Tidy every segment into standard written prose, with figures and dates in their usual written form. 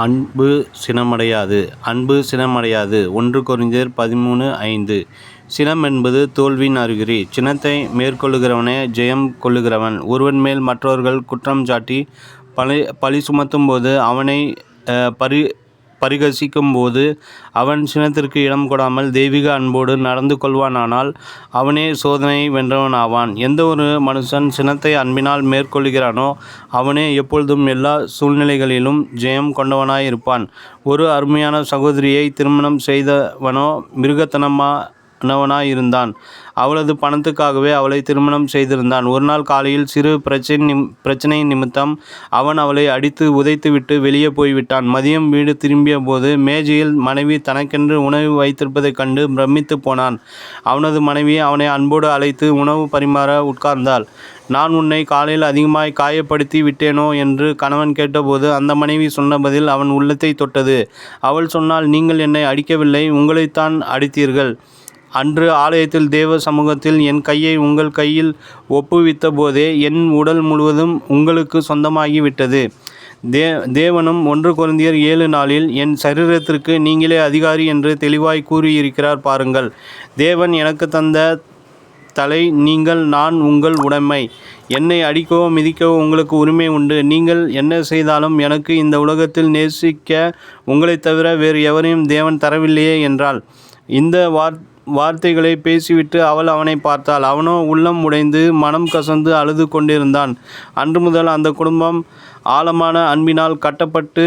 அன்பு சினமடையாது. அன்பு சினமடையாது. 1 கொரிந்தியர் 13:5. சினம் என்பது தோல்வியின் அறிகுறி. சினத்தை மேற்கொள்ளுகிறவனே ஜெயம் கொள்ளுகிறவன். ஒருவன் மேல் மற்றவர்கள் குற்றம் சாட்டி பழி சுமத்தும்போது அவனை பரிகசிக்கும்போது அவன் சினத்திற்கு இடம் கொடாமல் தெய்வீக அன்போடு நடந்து கொள்வானானால் அவனே சோதனையை வென்றவனாவான். எந்த ஒரு மனுஷன் சினத்தை அன்பினால் மேற்கொள்கிறானோ அவனே எப்பொழுதும் எல்லா சூழ்நிலைகளிலும் ஜெயம் கொண்டவனாயிருப்பான். ஒரு அருமையான சகோதரியை திருமணம் செய்தவனோ மிருகத்தனமானவனாயிருந்தான். அவளது பணத்துக்காகவே அவளை திருமணம் செய்திருந்தான். ஒரு நாள் காலையில் சிறு பிரச்சனை நிமித்தம் அவன் அவளை அடித்து உதைத்துவிட்டு வெளியே போய்விட்டான். மதியம் வீடு திரும்பிய போது மேஜையில் மனைவி தனக்கென்று உணவு வைத்திருப்பதைக் கண்டு பிரமித்து போனான். அவனது மனைவி அவனை அன்போடு அழைத்து உணவு பரிமாற உட்கார்ந்தாள். நான் உன்னை காலையில் அதிகமாய் காயப்படுத்தி விட்டேனோ என்று கணவன் கேட்டபோது அந்த மனைவி சொன்ன பதில் அவன் உள்ளத்தை தொட்டது. அவள் சொன்னாள், நீங்கள் என்னை அடிக்கவில்லை, உங்களைத்தான் அடித்தீர்கள். அன்று ஆலயத்தில் தேவ சமூகத்தில் என் கையை உங்கள் கையில் ஒப்புவித்த போதே என் உடல் முழுவதும் உங்களுக்கு சொந்தமாகிவிட்டது. தேவனும் 1 கொரிந்தியர் 7:4 என் சரீரத்திற்கு நீங்களே அதிகாரி என்று தெளிவாய் கூறியிருக்கிறார் பாருங்கள். தேவன் எனக்கு தந்த தலை, நீங்கள் நான் உங்கள் உடைமை. என்னை அடிக்கவோ மிதிக்கவோ உங்களுக்கு உரிமை உண்டு. நீங்கள் என்ன செய்தாலும் எனக்கு இந்த உலகத்தில் நேசிக்க உங்களைத் தவிர வேறு எவரையும் தேவன் தரவில்லையே என்றாள். இந்த வார்த்தைகளை பேசிவிட்டு அவள் அவனை பார்த்தாள். அவனோ உள்ளம் உடைந்து மனம் கசந்து அழுது கொண்டிருந்தான். அன்று முதல் அந்த குடும்பம் ஆழமான அன்பினால் கட்டப்பட்டு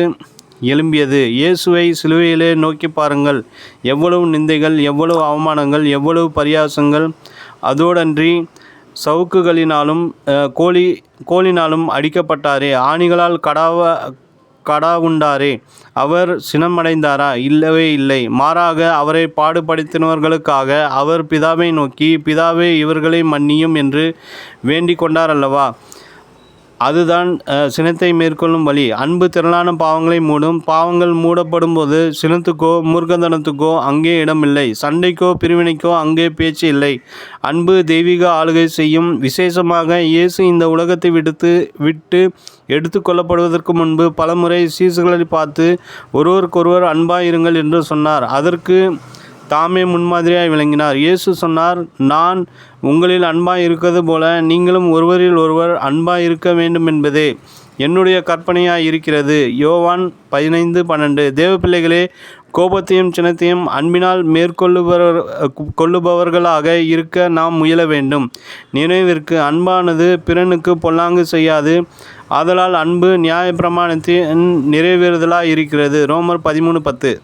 எழும்பியது. இயேசுவை சிலுவையிலே நோக்கி பாருங்கள். எவ்வளவு நிந்தைகள், எவ்வளவு அவமானங்கள், எவ்வளவு பரியாசங்கள். அதோடன்றி சவுக்குகளினாலும் கோலினாலும் அடிக்கப்பட்டாரே, ஆணிகளால் கடாவுண்டாரே. அவர் சினமடைந்தாரா? இல்லவே இல்லை. மாறாக அவரை பாடுபடுத்தினவர்களுக்காக அவர் பிதாவை நோக்கி, பிதாவே இவர்களை மன்னியும் என்று வேண்டிக் கொண்டார் அல்லவா? அதுதான் சினத்தை மேற்கொள்ளும் வழி. அன்பு திரளான பாவங்களை மூடும். பாவங்கள் மூடப்படும் போது சினத்துக்கோ மூர்க்கத்தனத்துக்கோ அங்கே இடமில்லை. சண்டைக்கோ பிரிவினைக்கோ அங்கே பேச்சு இல்லை. அன்பு தெய்வீக ஆளுகை செய்யும். விசேஷமாக இயேசு இந்த உலகத்தை விட்டு எடுத்து கொள்ளப்படுவதற்கு முன்பு பலமுறை சீசர்களை பார்த்து ஒருவருக்கொருவர் அன்பாயிருங்கள் என்று சொன்னார். அதற்கு தாமே முன்மாதிரியாய் விளங்கினார். இயேசு சொன்னார், நான் உங்களில் அன்பாய் இருக்கிறது போல நீங்களும் ஒருவரில் ஒருவர் அன்பாய் இருக்க வேண்டும் என்பதே என்னுடைய கற்பனையாய் இருக்கிறது. யோவான் 15:12. தேவ பிள்ளைகளே, கோபத்தையும் சினத்தையும் அன்பினால் கொள்ளுபவர்களாக இருக்க நாம் முயல வேண்டும். நினைவிற்கு, அன்பானது பிறனுக்கு பொல்லாங்கு செய்யாது. ஆதலால் அன்பு நியாயப்பிரமாணத்தின் நிறைவேறுதலாய் இருக்கிறது. ரோமர் 13:10.